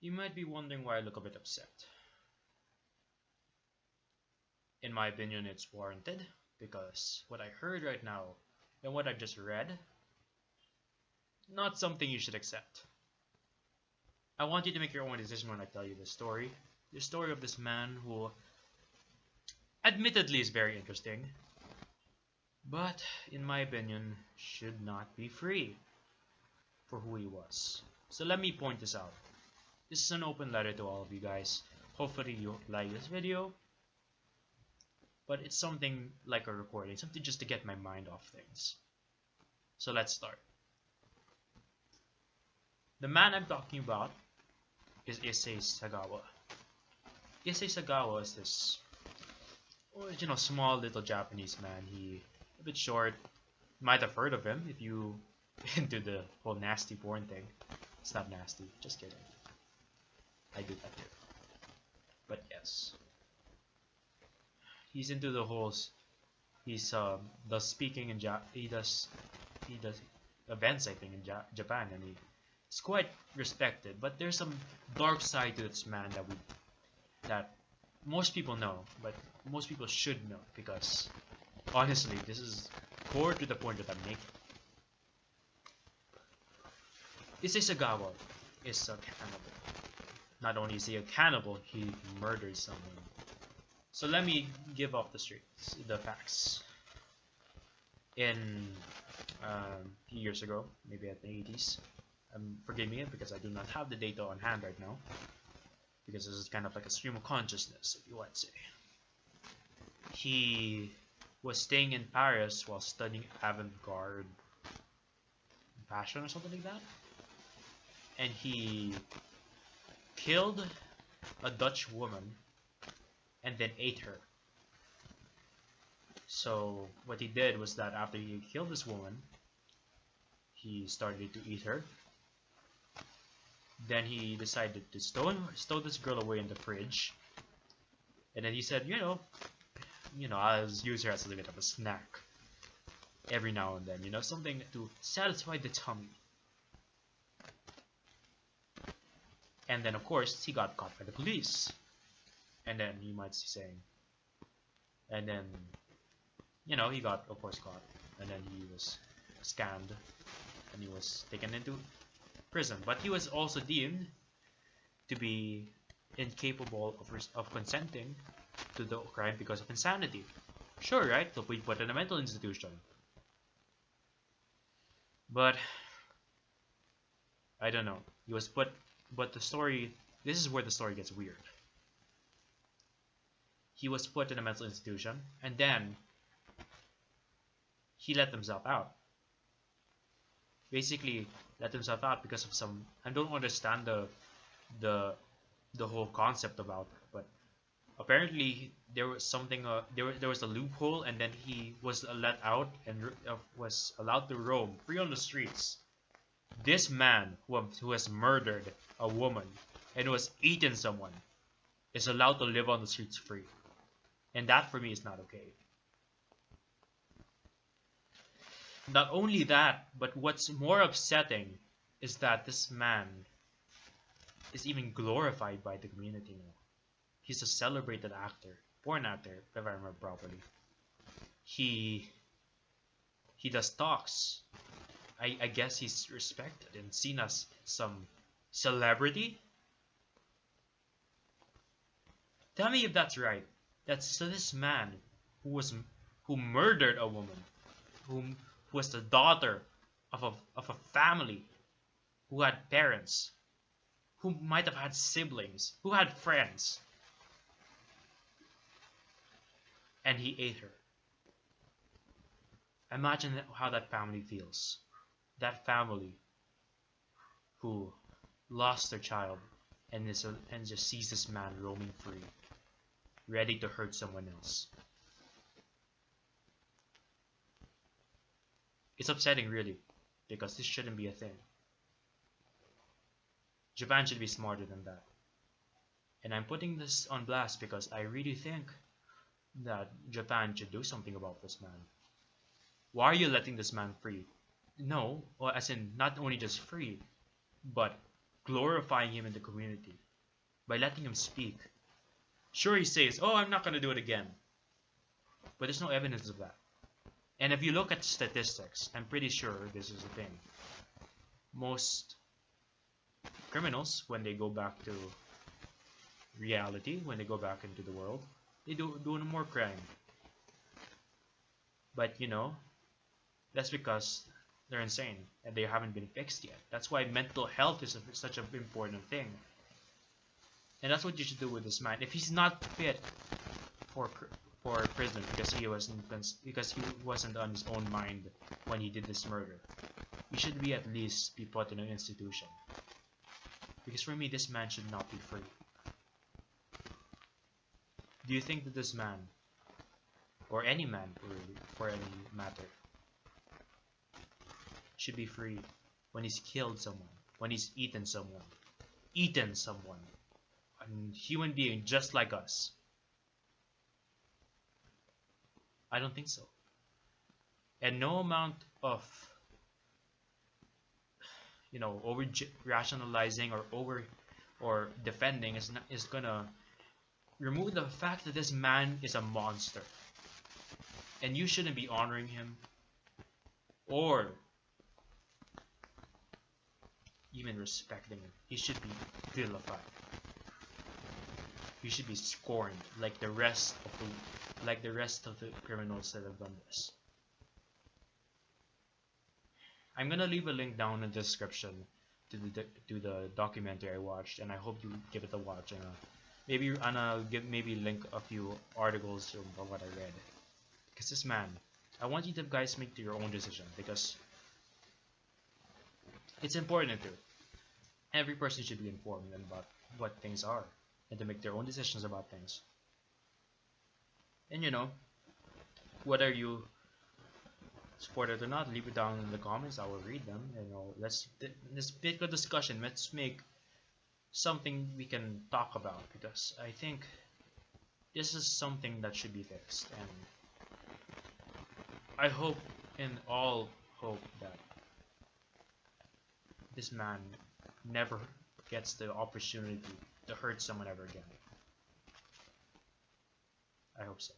You might be wondering why I look a bit upset. In my opinion, it's warranted, because what I heard right now and what I just read, not something you should accept. I want you to make your own decision when I tell you this story. The story of this man who admittedly is very interesting, but in my opinion should not be free for who he was. So let me point this out. This is an open letter to all of you guys. Hopefully you like this video, but it's something like a recording, something just to get my mind off things. So let's start. The man I'm talking about is Issei Sagawa. Issei Sagawa is this, small little Japanese man. He a bit short. You might have heard of him if you into the whole nasty porn thing. It's not nasty, just kidding. I do that too. But yes, he's into the whole. He's does speaking in he does events, I think, in Japan, and he's quite respected. But there's some dark side to this man that most people know, but most people should know, because honestly, this is core to the point that I'm making. Issei Sagawa is a cannibal. Not only is he a cannibal, he murdered someone. So let me give up the facts. In a few years ago, maybe at the 80s, forgive me because I do not have the data on hand right now, because this is kind of like a stream of consciousness, if you want to say. He was staying in Paris while studying avant-garde fashion or something like that, and he killed a Dutch woman and then ate her. So what he did was that after he killed this woman, he started to eat her. Then he decided to stow this girl away in the fridge, and then he said, I'll use her as a bit of a snack every now and then, something to satisfy the tummy. And then of course he got caught by the police, and then you might be saying, and then he got of course caught, and then he was scanned and he was taken into prison. But he was also deemed to be incapable of consenting to the crime because of insanity. Sure, right? So we put in a mental institution. But I don't know. He was put. But the story. This is where the story gets weird. He was put in a mental institution, and then he let himself out. Basically, let himself out because of some. I don't understand the whole concept about it, but apparently there was something. There was a loophole, and then he was let out and was allowed to roam free on the streets. This man who has murdered a woman and who has eaten someone is allowed to live on the streets free, and that for me is not okay. Not only that, but what's more upsetting is that this man is even glorified by the community now. He's a celebrated actor, porn actor, if I remember properly. He does talks. I guess he's respected and seen as some celebrity. Tell me if that's right. So this man who murdered a woman, who was the daughter of a family, who had parents, who might have had siblings, who had friends, and he ate her. Imagine how that family feels. That family who lost their child and just sees this man roaming free, ready to hurt someone else. It's upsetting, really, because this shouldn't be a thing. Japan should be smarter than that. And I'm putting this on blast because I really think that Japan should do something about this man. Why are you letting this man free? No, well, as in not only just free, but glorifying him in the community by letting him speak. Sure, he says, "Oh, I'm not going to do it again," but there's no evidence of that. And if you look at statistics, I'm pretty sure this is the thing. Most criminals, when they go back to reality, when they go back into the world, they do more crime. But you know, that's because they're insane and they haven't been fixed yet. That's why mental health is such an important thing. And that's what you should do with this man. If he's not fit for prison because he wasn't on his own mind when he did this murder, he should be at least be put in an institution. Because for me, this man should not be free. Do you think that this man, or any man for any matter, should be free when he's killed someone, when he's eaten someone, a human being just like us? I don't think so. And no amount of, over rationalizing or defending is gonna remove the fact that this man is a monster, and you shouldn't be honoring him or even respecting him. He should be vilified. He should be scorned like the rest of the criminals that have done this. I'm gonna leave a link down in the description to the documentary I watched, and I hope you give it a watch. And I'll maybe link a few articles of what I read. Because this man, I want you to guys make your own decision, because it's important too. Every person should be informed about what things are and to make their own decisions about things. And whether you support it or not, leave it down in the comments. I will read them. Let's make a discussion. Let's make something we can talk about, because I think this is something that should be fixed. And I hope that this man never gets the opportunity to hurt someone ever again. I hope so.